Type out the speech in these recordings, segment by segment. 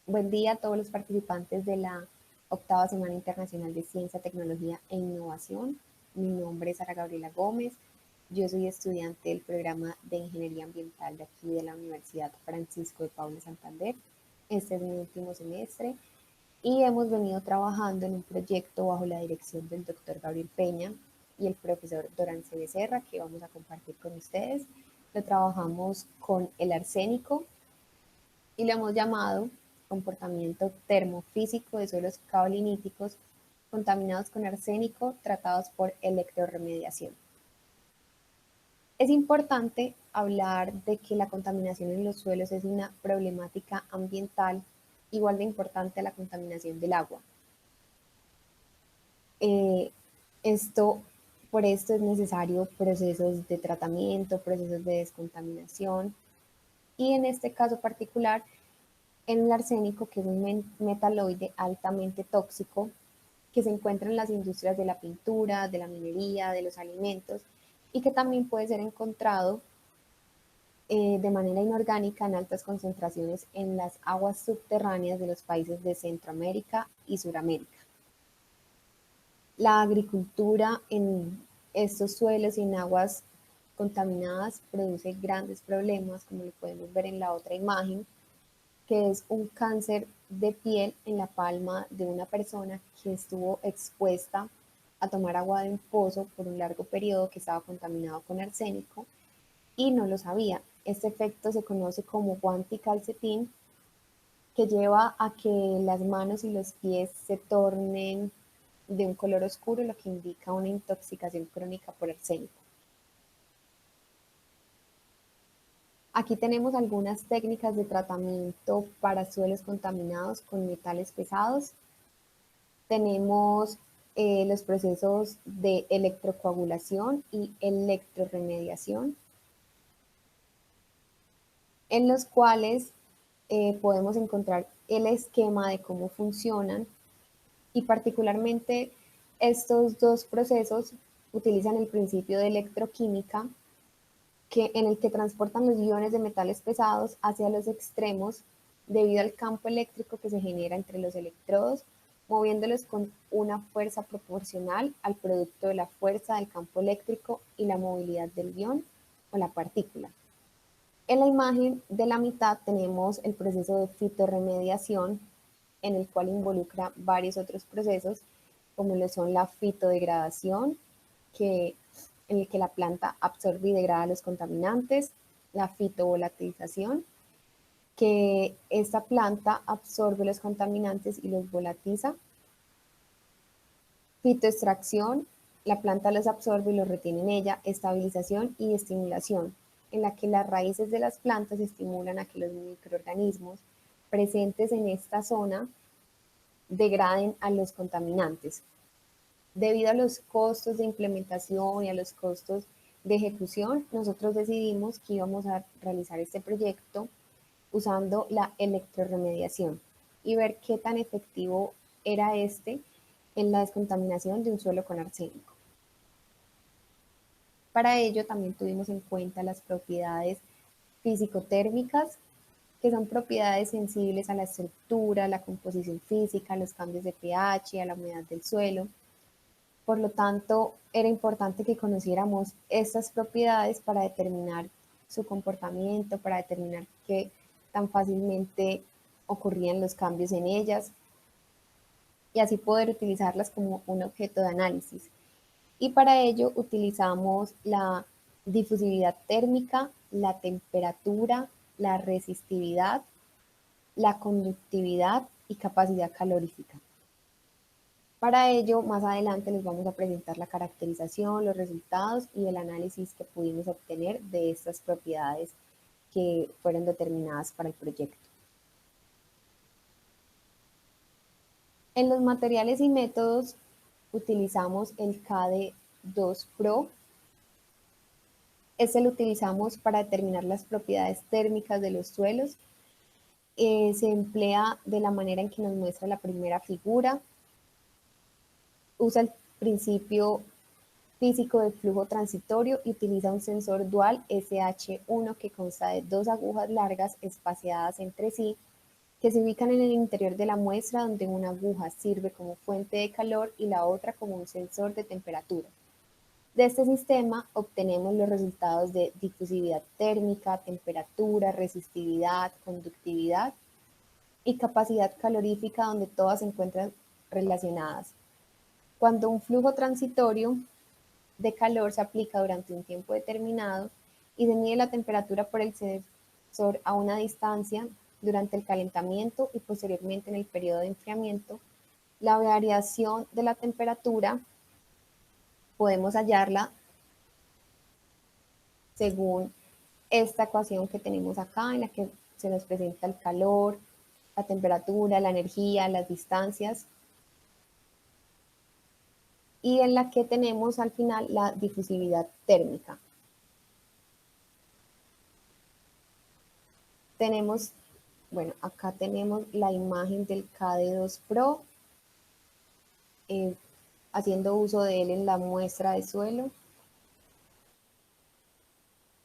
Buen día a todos los participantes de la octava Semana Internacional de Ciencia, Tecnología e Innovación. Mi nombre es Sara Gabriela Gómez. Yo soy estudiante del programa de Ingeniería Ambiental de aquí de la Universidad Francisco de Paula Santander. Este es mi último semestre y hemos venido trabajando en un proyecto bajo la dirección del doctor Gabriel Peña y el profesor Dorance Becerra, que vamos a compartir con ustedes. Lo trabajamos con el arsénico y lo hemos llamado comportamiento termofísico de suelos caoliníticos contaminados con arsénico tratados por electroremediación. Es importante hablar de que la contaminación en los suelos es una problemática ambiental igual de importante a la contaminación del agua. Eh, esto, por esto es necesario procesos de tratamiento, procesos de descontaminación y en este caso particular el arsénico, que es un metaloide altamente tóxico que se encuentra en las industrias de la pintura, de la minería, de los alimentos y que también puede ser encontrado de manera inorgánica en altas concentraciones en las aguas subterráneas de los países de Centroamérica y Suramérica. La agricultura en estos suelos y en aguas contaminadas produce grandes problemas, como lo podemos ver en la otra imagen, que es un cáncer de piel en la palma de una persona que estuvo expuesta a tomar agua de un pozo por un largo periodo que estaba contaminado con arsénico y no lo sabía. Este efecto se conoce como guante y calcetín, que lleva a que las manos y los pies se tornen de un color oscuro, lo que indica una intoxicación crónica por arsénico. Aquí tenemos algunas técnicas de tratamiento para suelos contaminados con metales pesados. Tenemos los procesos de electrocoagulación y electroremediación, en los cuales podemos encontrar el esquema de cómo funcionan y particularmente estos dos procesos utilizan el principio de electroquímica en el que transportan los iones de metales pesados hacia los extremos debido al campo eléctrico que se genera entre los electrodos, moviéndolos con una fuerza proporcional al producto de la fuerza del campo eléctrico y la movilidad del ion o la partícula. En la imagen de la mitad tenemos el proceso de fitorremediación, en el cual involucra varios otros procesos, como lo son la fitodegradación, en el que la planta absorbe y degrada los contaminantes, la fitovolatilización, que esta planta absorbe los contaminantes y los volatiza, fitoextracción, la planta los absorbe y los retiene en ella, estabilización y estimulación, en la que las raíces de las plantas estimulan a que los microorganismos presentes en esta zona degraden a los contaminantes. Debido a los costos de implementación y a los costos de ejecución, nosotros decidimos que íbamos a realizar este proyecto usando la electroremediación y ver qué tan efectivo era este en la descontaminación de un suelo con arsénico. Para ello también tuvimos en cuenta las propiedades físico-térmicas, que son propiedades sensibles a la estructura, la composición física, los cambios de pH, a la humedad del suelo. Por lo tanto, era importante que conociéramos estas propiedades para determinar su comportamiento, para determinar qué tan fácilmente ocurrían los cambios en ellas y así poder utilizarlas como un objeto de análisis. Y para ello utilizamos la difusividad térmica, la temperatura, la resistividad, la conductividad y capacidad calorífica. Para ello, más adelante les vamos a presentar la caracterización, los resultados y el análisis que pudimos obtener de estas propiedades que fueron determinadas para el proyecto. En los materiales y métodos utilizamos el KD2 Pro. Este lo utilizamos para determinar las propiedades térmicas de los suelos. Se emplea de la manera en que nos muestra la primera figura. Usa el principio físico de flujo transitorio y utiliza un sensor dual SH1 que consta de dos agujas largas espaciadas entre sí que se ubican en el interior de la muestra, donde una aguja sirve como fuente de calor y la otra como un sensor de temperatura. De este sistema obtenemos los resultados de difusividad térmica, temperatura, resistividad, conductividad y capacidad calorífica, donde todas se encuentran relacionadas. Cuando un flujo transitorio de calor se aplica durante un tiempo determinado y se mide la temperatura por el sensor a una distancia durante el calentamiento y posteriormente en el periodo de enfriamiento, la variación de la temperatura podemos hallarla según esta ecuación que tenemos acá, en la que se nos presenta el calor, la temperatura, la energía, las distancias, y en la que tenemos al final la difusividad térmica. Tenemos, bueno, acá tenemos la imagen del KD2 Pro, haciendo uso de él en la muestra de suelo.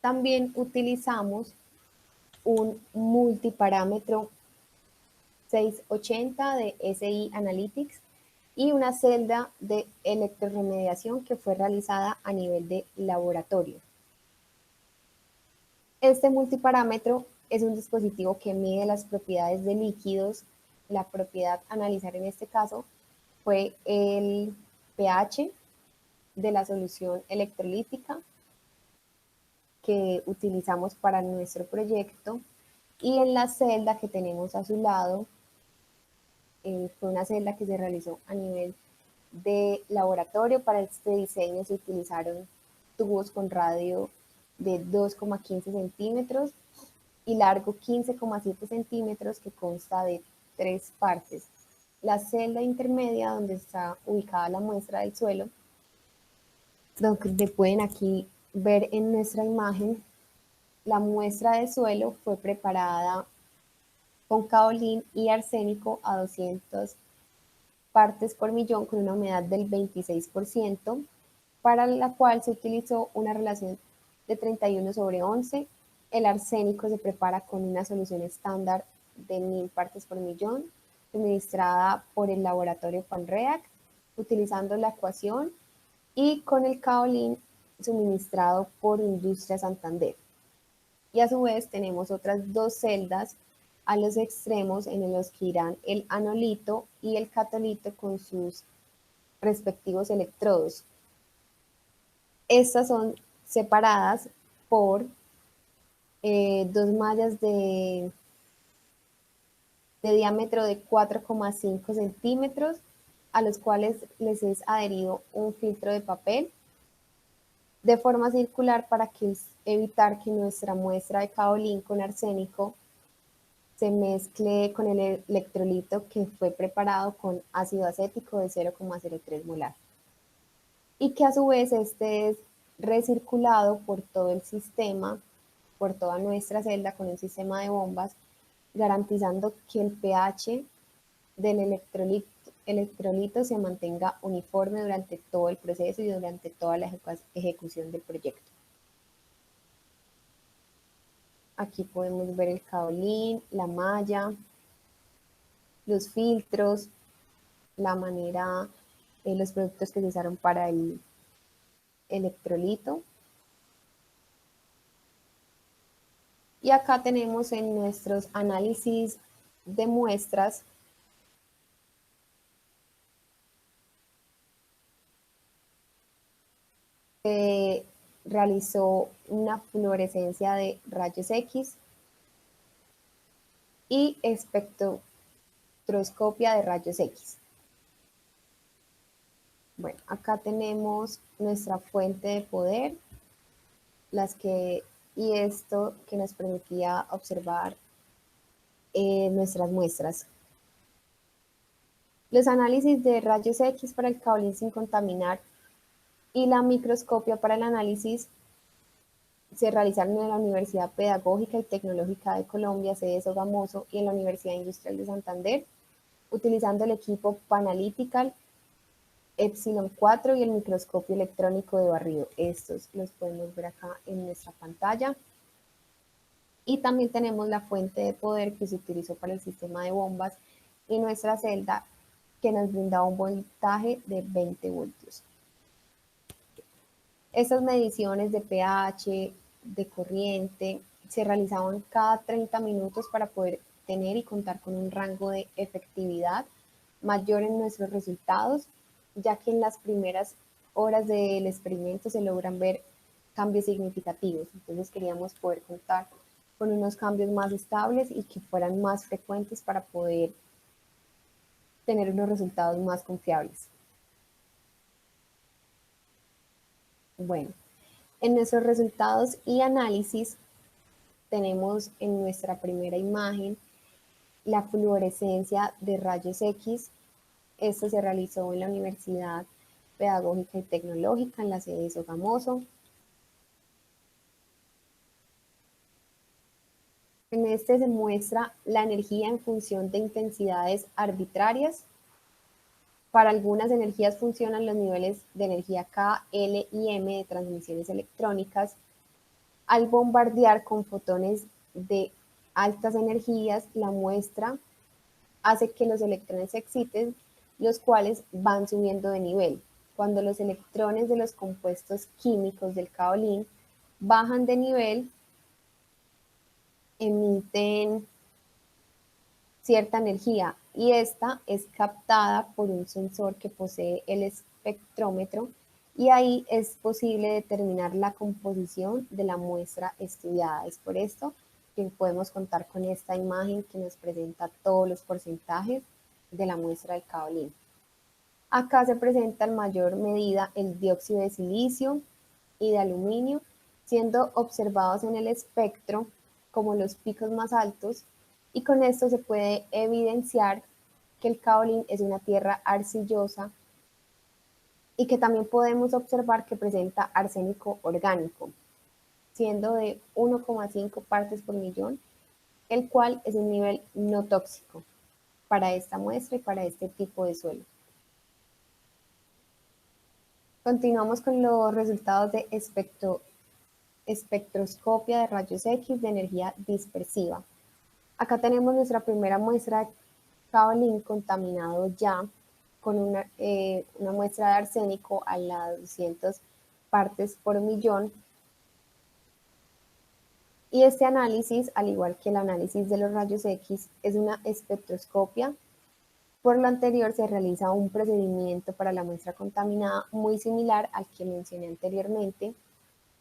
También utilizamos un multiparámetro 680 de SI Analytics y una celda de electroremediación que fue realizada a nivel de laboratorio. Este multiparámetro es un dispositivo que mide las propiedades de líquidos. La propiedad a analizar en este caso fue el pH de la solución electrolítica que utilizamos para nuestro proyecto, y en la celda que tenemos a su lado fue una celda que se realizó a nivel de laboratorio. Para este diseño se utilizaron tubos con radio de 2,15 centímetros y largo 15,7 centímetros, que consta de 3 partes. La celda intermedia, donde está ubicada la muestra del suelo, donde pueden aquí ver en nuestra imagen, la muestra de suelo fue preparada con caolín y arsénico a 200 partes por millón con una humedad del 26%, para la cual se utilizó una relación de 31/11. El arsénico se prepara con una solución estándar de 1000 partes por millón, suministrada por el laboratorio Panreac, utilizando la ecuación, y con el caolín suministrado por Industria Santander. Y a su vez tenemos otras dos celdas a los extremos en los que irán el anolito y el catolito con sus respectivos electrodos. Estas son separadas por dos mallas de diámetro de 4,5 centímetros, a los cuales les es adherido un filtro de papel de forma circular para evitar que nuestra muestra de caolín con arsénico se mezcle con el electrolito que fue preparado con ácido acético de 0,03 molar. Y que a su vez este es recirculado por todo el sistema, por toda nuestra celda con un sistema de bombas, garantizando que el pH del electrolito se mantenga uniforme durante todo el proceso y durante toda la ejecución del proyecto. Aquí podemos ver el caolín, la malla, los filtros, la manera, los productos que se usaron para el electrolito. Y acá tenemos en nuestros análisis de muestras se realizó una fluorescencia de rayos X y espectroscopia de rayos X. Bueno, acá tenemos nuestra fuente de poder, y esto que nos permitía observar nuestras muestras. Los análisis de rayos X para el caolín sin contaminar y la microscopia para el análisis se realizaron en la Universidad Pedagógica y Tecnológica de Colombia, sede Sogamoso, y en la Universidad Industrial de Santander, utilizando el equipo Panalytical Epsilon 4 y el microscopio electrónico de barrido. Estos los podemos ver acá en nuestra pantalla. Y también tenemos la fuente de poder que se utilizó para el sistema de bombas y nuestra celda, que nos brinda un voltaje de 20 voltios. Estas mediciones de pH, de corriente, se realizaban cada 30 minutos para poder tener y contar con un rango de efectividad mayor en nuestros resultados, ya que en las primeras horas del experimento se logran ver cambios significativos. Entonces queríamos poder contar con unos cambios más estables y que fueran más frecuentes para poder tener unos resultados más confiables. Bueno, en nuestros resultados y análisis tenemos en nuestra primera imagen la fluorescencia de rayos X. Esto se realizó en la Universidad Pedagógica y Tecnológica en la sede de Sogamoso. En este se muestra la energía en función de intensidades arbitrarias. Para algunas energías funcionan los niveles de energía K, L y M de transmisiones electrónicas. Al bombardear con fotones de altas energías, la muestra hace que los electrones se exciten, los cuales van subiendo de nivel. Cuando los electrones de los compuestos químicos del kaolín bajan de nivel, emiten cierta energía y esta es captada por un sensor que posee el espectrómetro y ahí es posible determinar la composición de la muestra estudiada. Es por esto que podemos contar con esta imagen que nos presenta todos los porcentajes de la muestra de kaolín. Acá se presenta en mayor medida el dióxido de silicio y de aluminio, siendo observados en el espectro como los picos más altos, y con esto se puede evidenciar que el kaolín es una tierra arcillosa y que también podemos observar que presenta arsénico orgánico, siendo de 1,5 partes por millón, el cual es un nivel no tóxico para esta muestra y para este tipo de suelo. Continuamos con los resultados de espectroscopia de rayos X de energía dispersiva. Acá tenemos nuestra primera muestra de kaolín contaminado ya con una muestra de arsénico a la 200 partes por millón. Y este análisis, al igual que el análisis de los rayos X, es una espectroscopia. Por lo anterior, se realiza un procedimiento para la muestra contaminada muy similar al que mencioné anteriormente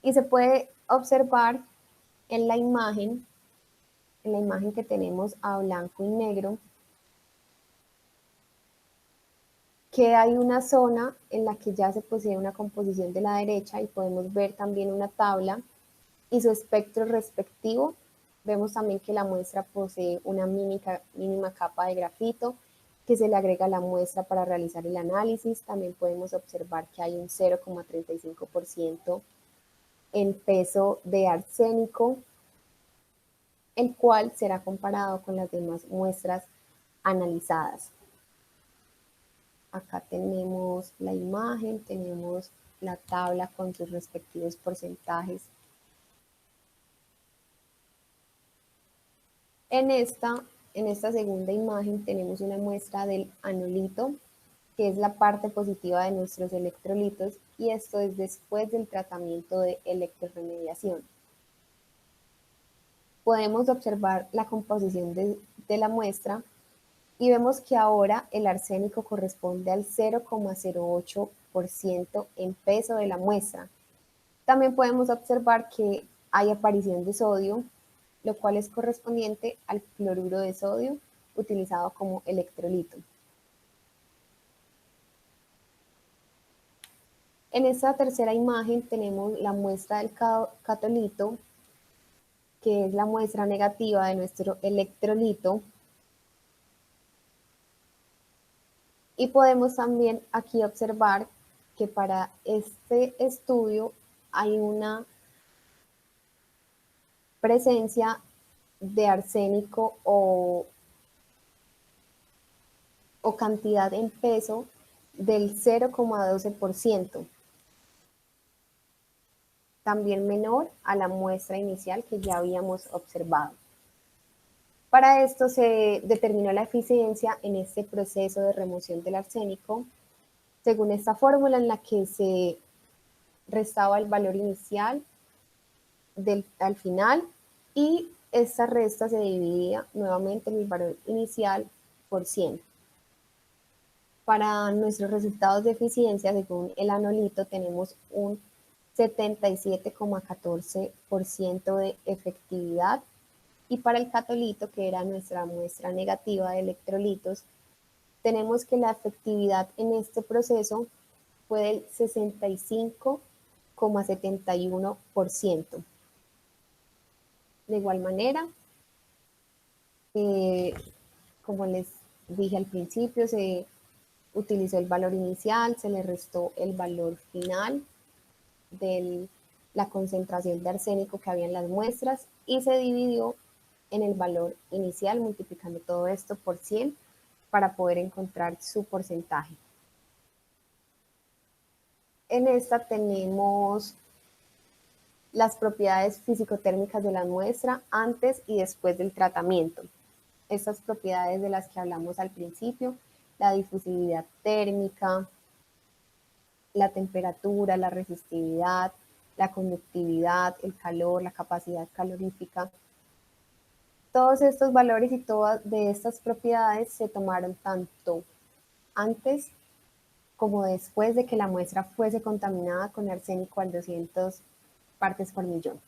y se puede observar en la imagen que tenemos a blanco y negro, que hay una zona en la que ya se posee una composición de la derecha y podemos ver también una tabla y su espectro respectivo. Vemos también que la muestra posee una mínima capa de grafito que se le agrega a la muestra para realizar el análisis. También podemos observar que hay un 0,35% en peso de arsénico, el cual será comparado con las demás muestras analizadas. Acá tenemos la imagen, tenemos la tabla con sus respectivos porcentajes. En esta segunda imagen tenemos una muestra del anolito, que es la parte positiva de nuestros electrolitos, y esto es después del tratamiento de electroremediación. Podemos observar la composición de la muestra y vemos que ahora el arsénico corresponde al 0,08% en peso de la muestra. También podemos observar que hay aparición de sodio, lo cual es correspondiente al cloruro de sodio utilizado como electrolito. En esta tercera imagen tenemos la muestra del catolito, que es la muestra negativa de nuestro electrolito. Y podemos también aquí observar que para este estudio hay una presencia de arsénico o cantidad en peso del 0,12%. también menor a la muestra inicial que ya habíamos observado. Para esto se determinó la eficiencia en este proceso de remoción del arsénico según esta fórmula en la que se restaba el valor inicial al final y esta resta se dividía nuevamente en el valor inicial por 100. Para nuestros resultados de eficiencia, según el anolito, tenemos un 77,14% de efectividad y para el catolito, que era nuestra muestra negativa de electrolitos, tenemos que la efectividad en este proceso fue del 65,71%. De igual manera, eh, como les dije al principio, se utilizó el valor inicial, se le restó el valor final de la concentración de arsénico que había en las muestras y se dividió en el valor inicial multiplicando todo esto por 100 para poder encontrar su porcentaje. En esta tenemos las propiedades físico-térmicas de la muestra antes y después del tratamiento. Estas propiedades de las que hablamos al principio, la difusividad térmica, la temperatura, la resistividad, la conductividad, el calor, la capacidad calorífica. Todos estos valores y todas de estas propiedades se tomaron tanto antes como después de que la muestra fuese contaminada con arsénico al 200 partes por millón.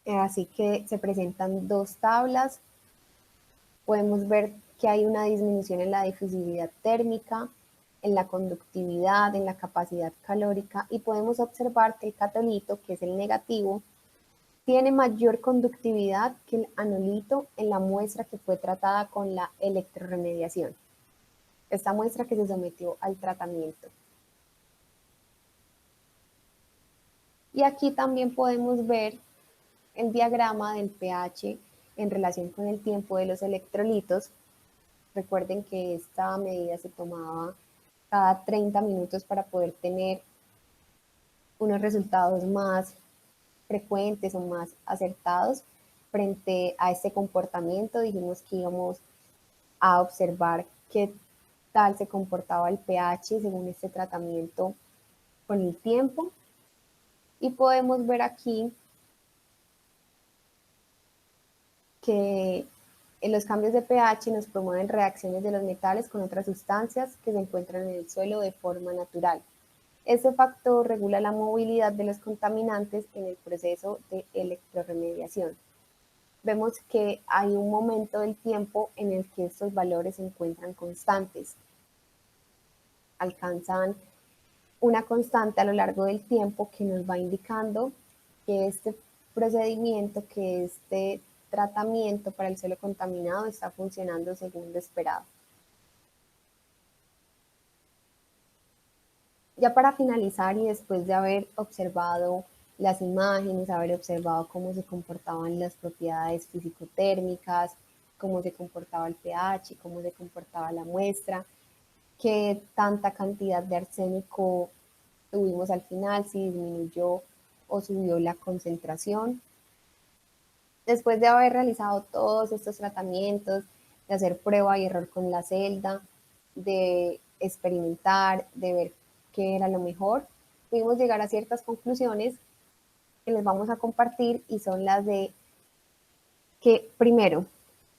Así que se presentan dos tablas. Podemos ver que hay una disminución en la difusividad térmica, en la conductividad, en la capacidad calórica y podemos observar que el catolito, que es el negativo, tiene mayor conductividad que el anolito en la muestra que fue tratada con la electroremediación. Esta muestra que se sometió al tratamiento. Y aquí también podemos ver el diagrama del pH en relación con el tiempo de los electrolitos. Recuerden que esta medida se tomaba cada 30 minutos para poder tener unos resultados más frecuentes o más acertados frente a este comportamiento. Dijimos que íbamos a observar qué tal se comportaba el pH según este tratamiento con el tiempo. Y podemos ver aquí que los cambios de pH nos promueven reacciones de los metales con otras sustancias que se encuentran en el suelo de forma natural. Este factor regula la movilidad de los contaminantes en el proceso de electroremediación. Vemos que hay un momento del tiempo en el que estos valores se encuentran constantes. Alcanzan una constante a lo largo del tiempo que nos va indicando que este procedimiento, que este tratamiento para el suelo contaminado está funcionando según lo esperado. Ya para finalizar y después de haber observado las imágenes, haber observado cómo se comportaban las propiedades físico-térmicas, cómo se comportaba el pH, cómo se comportaba la muestra, qué tanta cantidad de arsénico tuvimos al final, si disminuyó o subió la concentración. Después de haber realizado todos estos tratamientos, de hacer prueba y error con la celda, de experimentar, de ver qué era lo mejor, pudimos llegar a ciertas conclusiones que les vamos a compartir y son las de que, primero,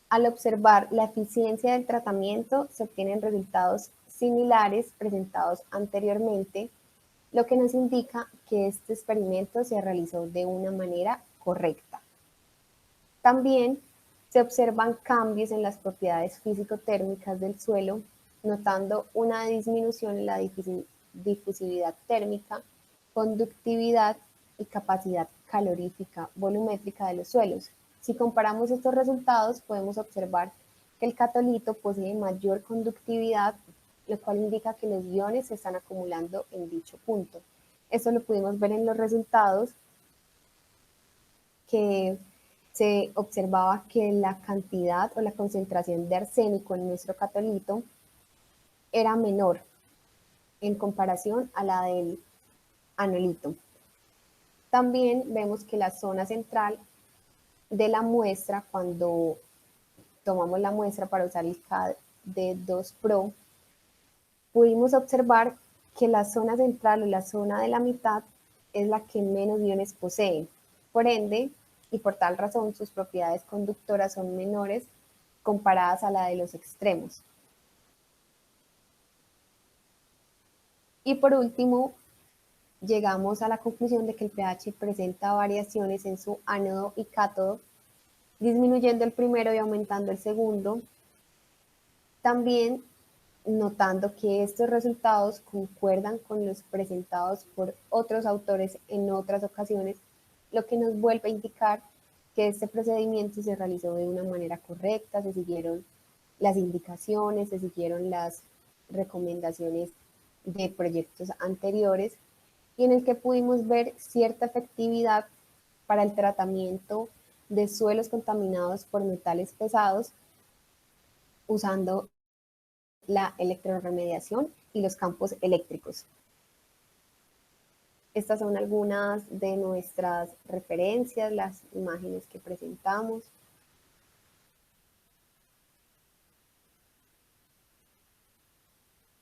al observar la eficiencia del tratamiento se obtienen resultados similares presentados anteriormente, lo que nos indica que este experimento se realizó de una manera correcta. También se observan cambios en las propiedades físico-térmicas del suelo, notando una disminución en la difusividad térmica, conductividad y capacidad calorífica volumétrica de los suelos. Si comparamos estos resultados, podemos observar que el catolito posee mayor conductividad, lo cual indica que los iones se están acumulando en dicho punto. Esto lo pudimos ver en los resultados que se observaba que la cantidad o la concentración de arsénico en nuestro catolito era menor en comparación a la del anolito. También vemos que la zona central de la muestra, cuando tomamos la muestra para usar el CAD-D2 Pro, pudimos observar que la zona central o la zona de la mitad es la que menos iones posee. Por ende, y por tal razón, sus propiedades conductoras son menores comparadas a la de los extremos. Y por último, llegamos a la conclusión de que el pH presenta variaciones en su ánodo y cátodo, disminuyendo el primero y aumentando el segundo. También notando que estos resultados concuerdan con los presentados por otros autores en otras ocasiones, lo que nos vuelve a indicar que este procedimiento se realizó de una manera correcta, se siguieron las indicaciones, se siguieron las recomendaciones de proyectos anteriores y en el que pudimos ver cierta efectividad para el tratamiento de suelos contaminados por metales pesados usando la electroremediación y los campos eléctricos. Estas son algunas de nuestras referencias, las imágenes que presentamos.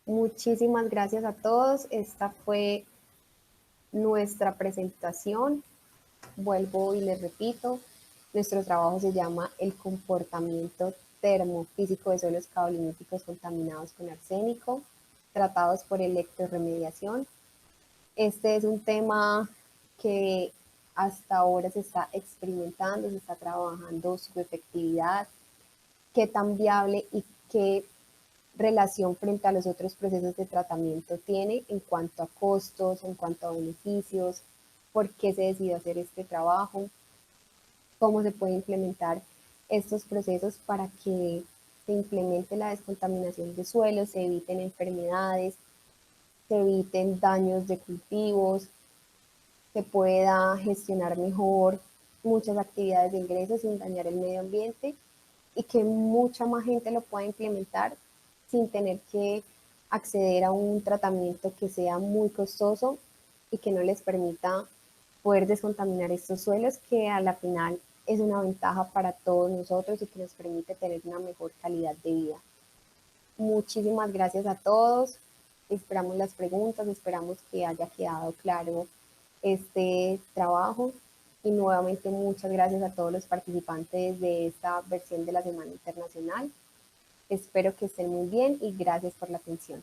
Muchísimas gracias a todos. Esta fue nuestra presentación. Vuelvo y les repito, nuestro trabajo se llama El comportamiento termofísico de suelos caoliníticos contaminados con arsénico, tratados por electroremediación. Este es un tema que hasta ahora se está experimentando, se está trabajando su efectividad, qué tan viable y qué relación frente a los otros procesos de tratamiento tiene en cuanto a costos, en cuanto a beneficios, por qué se decidió hacer este trabajo, cómo se puede implementar estos procesos para que se implemente la descontaminación de suelos, se eviten enfermedades, se eviten daños de cultivos, se pueda gestionar mejor muchas actividades de ingresos sin dañar el medio ambiente y que mucha más gente lo pueda implementar sin tener que acceder a un tratamiento que sea muy costoso y que no les permita poder descontaminar estos suelos, que a la final es una ventaja para todos nosotros y que nos permite tener una mejor calidad de vida. Muchísimas gracias a todos. Esperamos las preguntas, esperamos que haya quedado claro este trabajo y nuevamente muchas gracias a todos los participantes de esta versión de la Semana Internacional. Espero que estén muy bien y gracias por la atención.